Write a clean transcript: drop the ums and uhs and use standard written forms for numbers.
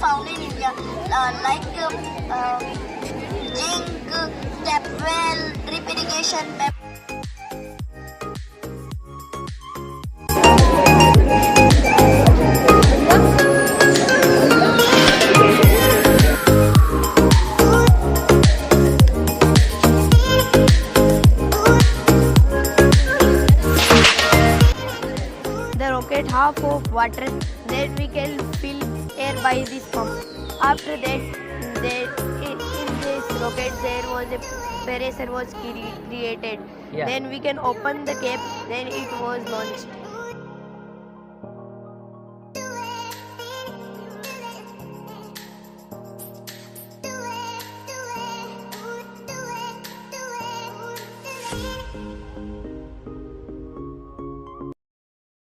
found in India, like zinc, tap well, drip irrigation. The rocket half of water, then we can fill air by this pump. After that, in this rocket there was a parasail was created. Yeah. Then we can open the cap, then it was launched.